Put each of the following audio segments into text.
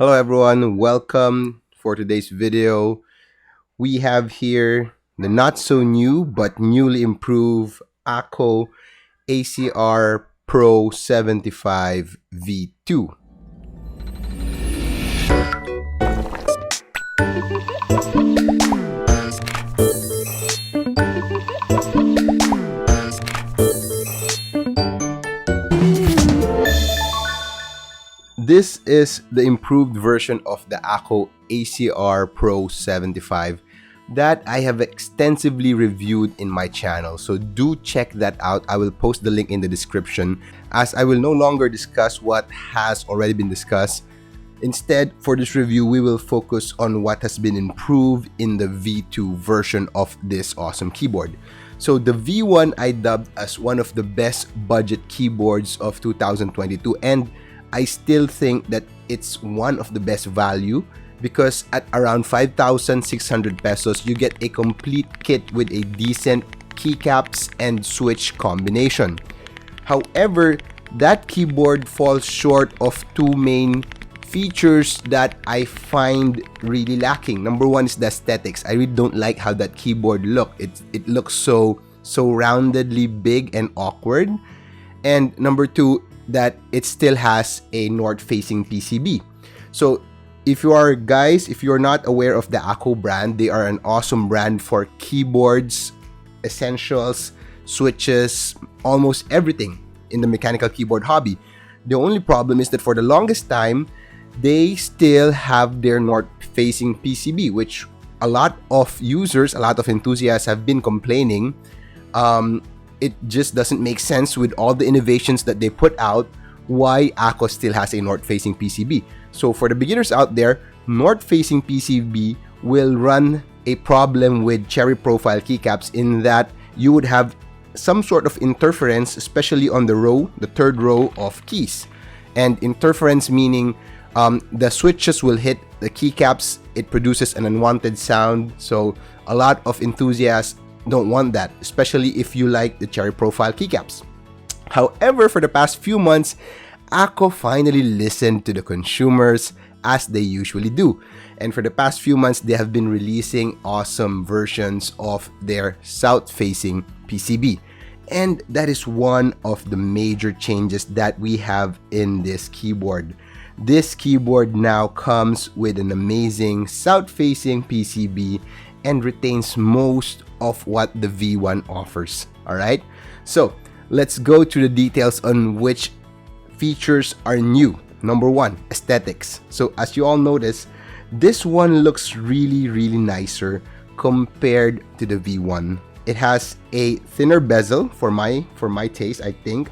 Hello everyone, welcome for today's video. We have here the not so new but newly improved Akko ACR Pro 75 V2. This is the improved version of the Akko ACR Pro 75 that I have extensively reviewed in my channel. So do check that out. I will post the link in the description, as I will no longer discuss what has already been discussed. Instead, for this review, we will focus on what has been improved in the V2 version of this awesome keyboard. So the V1 I dubbed as one of the best budget keyboards of 2022, and I still think that it's one of the best value, because at around 5,600 pesos, you get a complete kit with a decent keycaps and switch combination. However, that keyboard falls short of two main features that I find really lacking. Number one is the aesthetics. I really don't like how that keyboard looks. It looks so roundedly big and awkward. And number two, that it still has a north-facing PCB. So if you're not aware of the Akko brand, they are an awesome brand for keyboards, essentials, switches, almost everything in the mechanical keyboard hobby. The only problem is that for the longest time, they still have their north-facing PCB, which a lot of users, a lot of enthusiasts have been complaining. It just doesn't make sense with all the innovations that they put out, why Akko still has a north-facing PCB. So for the beginners out there, north-facing PCB will run a problem with cherry profile keycaps, in that you would have some sort of interference, especially on the third row of keys. And interference meaning the switches will hit the keycaps, it produces an unwanted sound. So a lot of enthusiasts don't want that, especially if you like the cherry profile keycaps. However, for the past few months, Akko finally listened to the consumers, as they usually do. And for the past few months, they have been releasing awesome versions of their south-facing PCB. And that is one of the major changes that we have in this keyboard. This keyboard now comes with an amazing south-facing PCB and retains most of what the V1 offers. Alright, so let's go to the details on which features are new. Number one, aesthetics. So as you all notice, this one looks really nicer compared to the V1. It has a thinner bezel for my taste. I think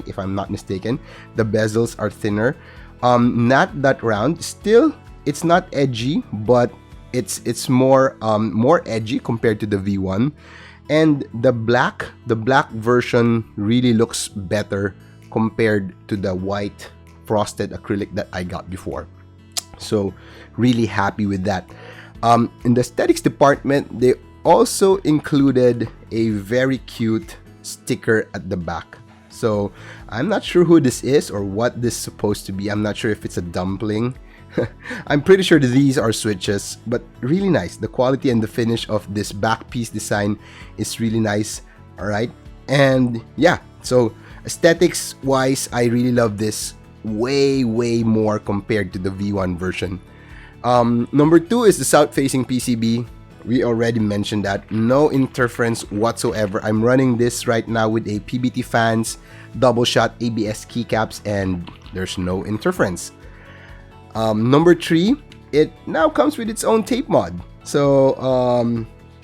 if I'm not mistaken, the bezels are thinner. Not that round. Still, it's not edgy, but it's more edgy compared to the V1. And the black version really looks better compared to the white frosted acrylic that I got before. So really happy with that. In the aesthetics department, they also included a very cute sticker at the back. So I'm not sure who this is or what this is supposed to be. I'm not sure if it's a dumpling. I'm pretty sure these are switches, but really nice. The quality and the finish of this back piece design is really nice. Alright, and yeah, so aesthetics wise, I really love this way more compared to the V1 version. Number two is the south-facing PCB. We already mentioned that. No interference whatsoever. I'm running this right now with a PBT fans, double shot ABS keycaps, and there's no interference. Number three, it now comes with its own tape mod. So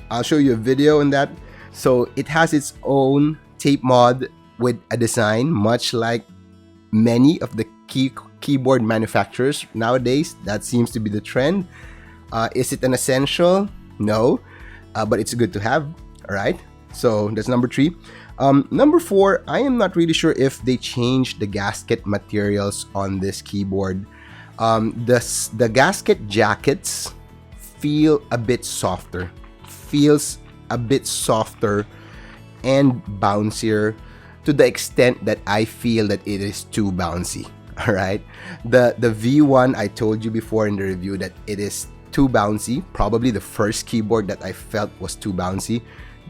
I'll show you a video on that. So it has its own tape mod with a design much like many of the keyboard manufacturers nowadays. That seems to be the trend. Is it an essential? No, but it's good to have. All right, so that's number three. Number four, I am not really sure if they changed the gasket materials on this keyboard. The gasket jackets feel a bit softer, and bouncier, to the extent that I feel that it is too bouncy. All right. The V1, I told you before in the review that it is too bouncy. Probably the first keyboard that I felt was too bouncy.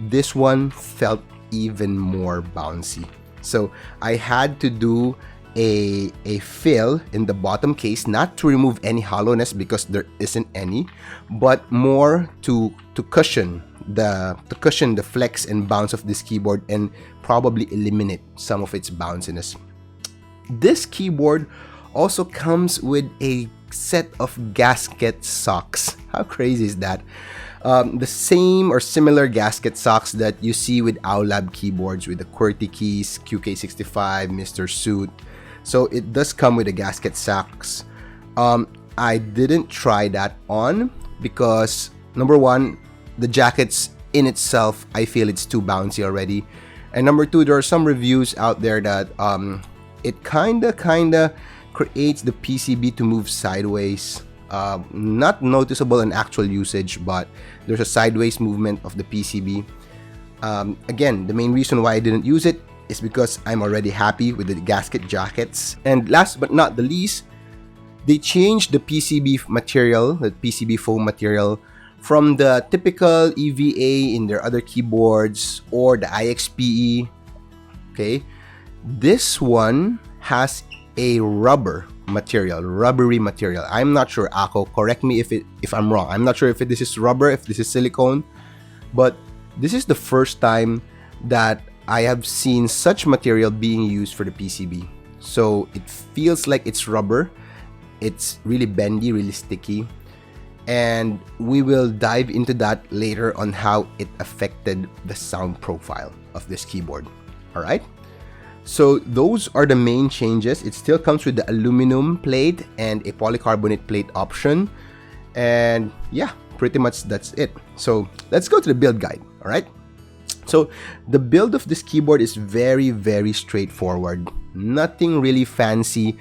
This one felt even more bouncy. So I had to do a fill in the bottom case, not to remove any hollowness because there isn't any, but more to cushion the flex and bounce of this keyboard and probably eliminate some of its bounciness. This keyboard also comes with a set of gasket socks. How crazy is that? The same or similar gasket socks that you see with OwlLab keyboards with the QWERTY keys, QK65, Mr. Suit. So it does come with the gasket socks. I didn't try that on because, number one, the jackets in itself, I feel it's too bouncy already. And number two, there are some reviews out there that it kinda creates the PCB to move sideways. Not noticeable in actual usage, but there's a sideways movement of the PCB. Again, the main reason why I didn't use it is because I'm already happy with the gasket jackets. And last but not the least, they changed the PCB material, the PCB foam material, from the typical EVA in their other keyboards or the IXPE. Okay, this one has a rubbery material. I'm not sure, Akko, correct me if I'm wrong. I'm not sure if this is rubber, if this is silicone, but this is the first time that I have seen such material being used for the PCB. So it feels like it's rubber. It's really bendy, really sticky. And we will dive into that later on how it affected the sound profile of this keyboard. All right. So those are the main changes. It still comes with the aluminum plate and a polycarbonate plate option. And yeah, pretty much that's it. So let's go to the build guide. All right. So the build of this keyboard is very, very straightforward. Nothing really fancy,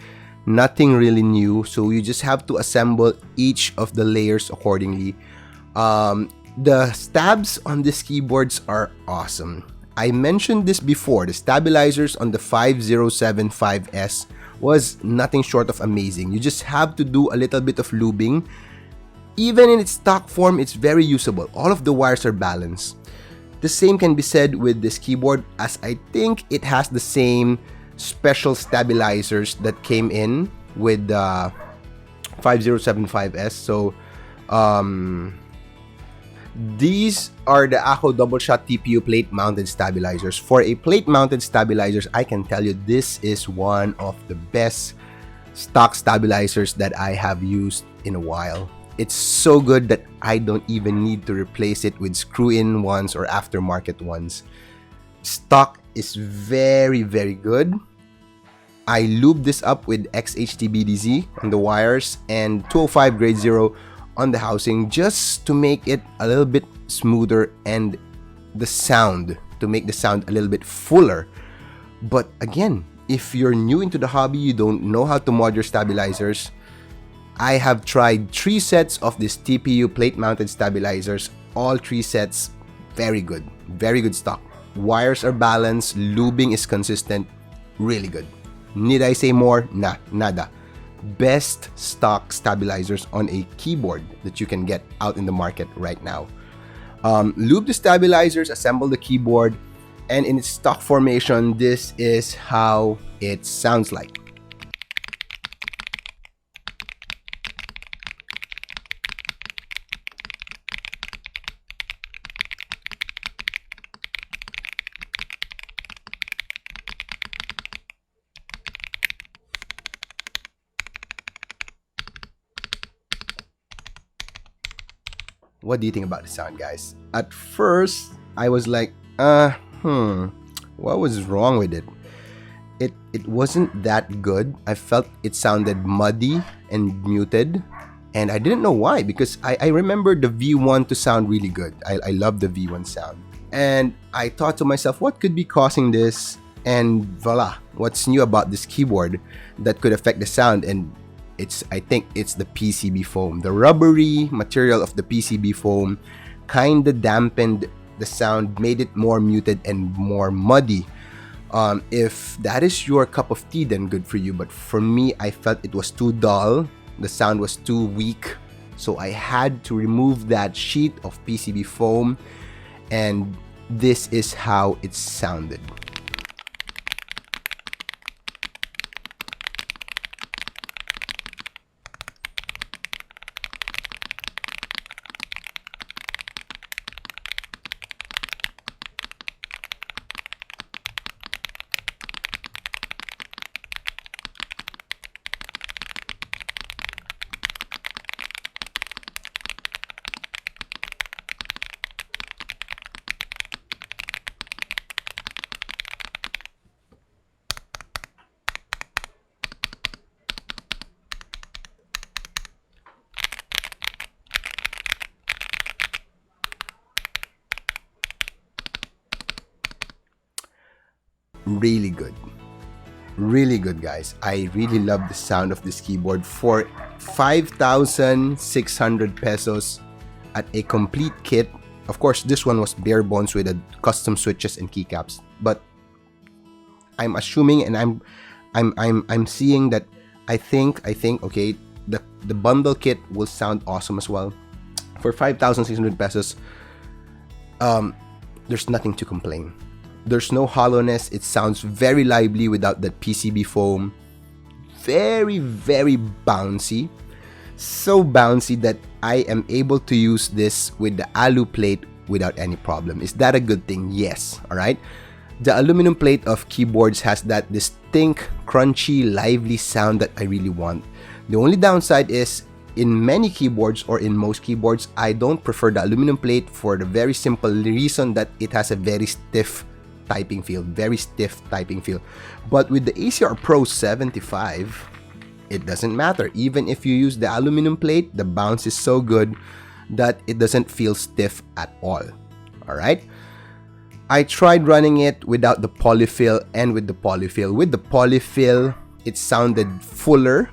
nothing really new. So you just have to assemble each of the layers accordingly. The stabs on these keyboards are awesome. I mentioned this before. The stabilizers on the 5075S was nothing short of amazing. You just have to do a little bit of lubing. Even in its stock form, it's very usable. All of the wires are balanced. The same can be said with this keyboard, as I think it has the same special stabilizers that came in with the 5075S. So these are the Akko double shot TPU plate mounted stabilizers. For a plate mounted stabilizers, I can tell you this is one of the best stock stabilizers that I have used in a while. It's so good that I don't even need to replace it with screw-in ones or aftermarket ones. Stock is very, very good. I lubed this up with XHTBDZ on the wires and 205 grade 0 on the housing just to make it a little bit smoother and to make the sound a little bit fuller. But again, if you're new into the hobby, you don't know how to mod your stabilizers, I have tried 3 sets of this TPU plate mounted stabilizers. All 3 sets, very good stock. Wires are balanced, lubing is consistent, really good. Need I say more? Nah, nada. Best stock stabilizers on a keyboard that you can get out in the market right now. Lube the stabilizers, assemble the keyboard, and in its stock formation, this is how it sounds like. What do you think about the sound, guys? At first, I was like, what was wrong with it? It wasn't that good. I felt it sounded muddy and muted, and I didn't know why, because I remember the V1 to sound really good. I love the V1 sound. And I thought to myself, what could be causing this? And voila, what's new about this keyboard that could affect the sound? And I think it's the PCB foam. The rubbery material of the PCB foam kind of dampened the sound, made it more muted and more muddy. If that is your cup of tea, then good for you. But for me, I felt it was too dull. The sound was too weak. So I had to remove that sheet of PCB foam, and this is how it sounded. Really good. Really good, guys. I really love the sound of this keyboard. For 5,600 pesos at a complete kit. Of course, this one was bare bones with a custom switches and keycaps. But I'm assuming, and I'm seeing that I think okay, the bundle kit will sound awesome as well. For 5,600 pesos, there's nothing to complain. There's no hollowness. It sounds very lively without that PCB foam. Very, very bouncy. So bouncy that I am able to use this with the alu plate without any problem. Is that a good thing? Yes. Alright. The aluminum plate of keyboards has that distinct, crunchy, lively sound that I really want. The only downside is, in many keyboards or in most keyboards, I don't prefer the aluminum plate for the very simple reason that it has a very stiff typing feel. Very stiff typing feel. But with the ACR Pro 75, it doesn't matter. Even if you use the aluminum plate, the bounce is so good that it doesn't feel stiff at all. Alright? I tried running it without the polyfill and with the polyfill. With the polyfill, it sounded fuller.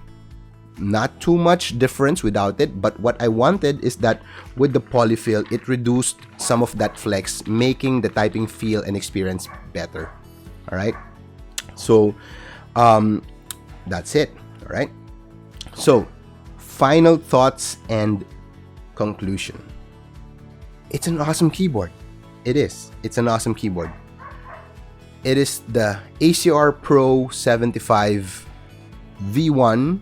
Not too much difference without it, but what I wanted is that with the polyfill, it reduced some of that flex, making the typing feel and experience better. Alright? So, that's it. Alright? So, final thoughts and conclusion. It's an awesome keyboard. It is. It's an awesome keyboard. It is the ACR Pro 75 V1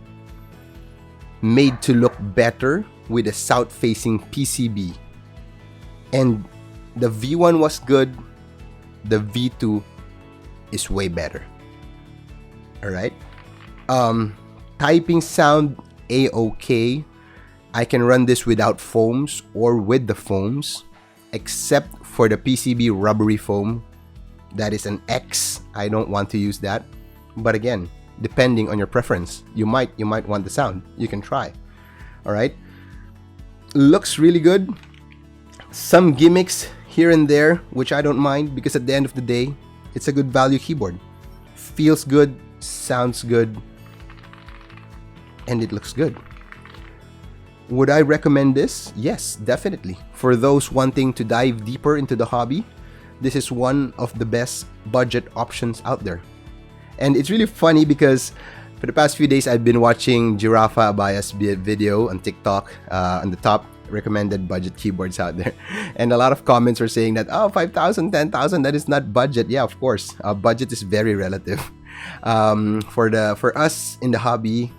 made to look better with a south-facing PCB. And the V1 was good. The V2 is way better. Alright? Typing sound A-OK. I can run this without foams or with the foams, except for the PCB rubbery foam. That is an X. I don't want to use that. But again, depending on your preference, you might want the sound. You can try. Alright? Looks really good. Some gimmicks here and there, which I don't mind, because at the end of the day, it's a good value keyboard. Feels good, sounds good, and it looks good. Would I recommend this? Yes, definitely. For those wanting to dive deeper into the hobby, this is one of the best budget options out there. And it's really funny because for the past few days, I've been watching Giraffa Abaya's video on TikTok on the top recommended budget keyboards out there. And a lot of comments were saying that, oh, 5,000, 10,000, that is not budget. Yeah, of course. Budget is very relative. For us in the hobby,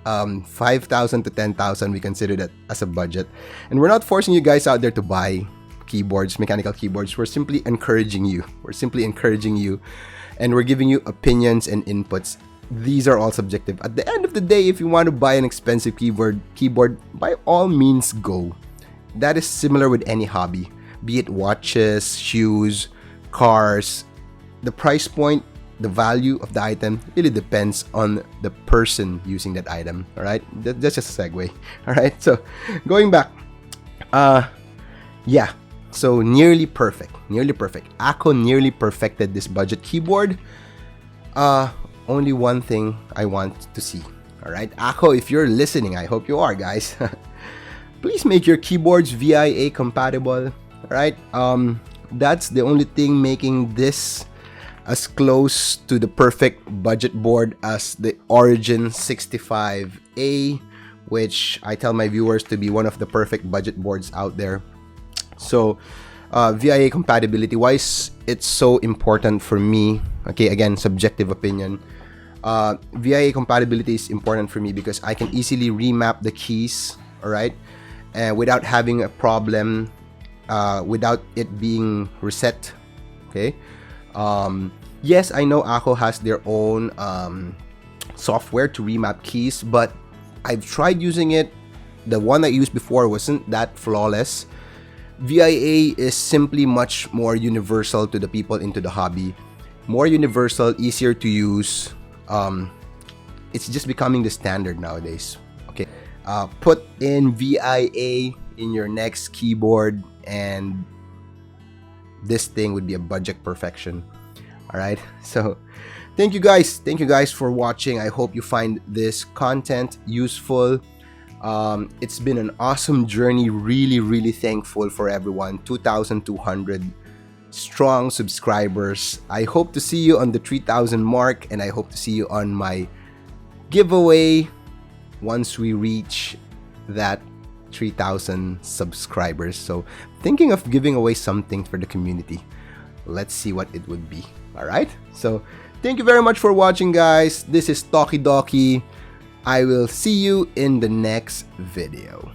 5,000 to 10,000, we consider that as a budget. And we're not forcing you guys out there to buy keyboards, mechanical keyboards. We're simply encouraging you. And we're giving you opinions and inputs. These are all subjective. At the end of the day, if you want to buy an expensive keyboard, by all means go. That is similar with any hobby, be it watches, shoes, cars. The price point, the value of the item really depends on the person using that item. All right, that's just a segue. All right, so going back, yeah. So nearly perfect. Akko nearly perfected this budget keyboard. Only one thing I want to see. Alright, Akko, if you're listening, I hope you are, guys. Please make your keyboards VIA compatible. Alright, that's the only thing making this as close to the perfect budget board as the Origin 65A, which I tell my viewers to be one of the perfect budget boards out there. So VIA compatibility wise, it's so important for me. Okay, again, subjective opinion. VIA compatibility is important for me because I can easily remap the keys, all right, and without having a problem, without it being reset. Okay. Yes, I know Akko has their own software to remap keys, but I've tried using it. The one I used before wasn't that flawless. VIA is simply much more universal to the people into the hobby. More universal, easier to use. It's just becoming the standard nowadays. Okay, put in VIA in your next keyboard and this thing would be a budget perfection. All right, so thank you guys for watching. I hope you find this content useful. It's been an awesome journey. Really thankful for everyone. 2,200 strong subscribers. I hope to see you on the 3,000 mark, and I hope to see you on my giveaway once we reach that 3,000 subscribers. So thinking of giving away something for the community. Let's see what it would be. All right, so thank you very much for watching, guys. This is Talkie Dokie. I will see you in the next video.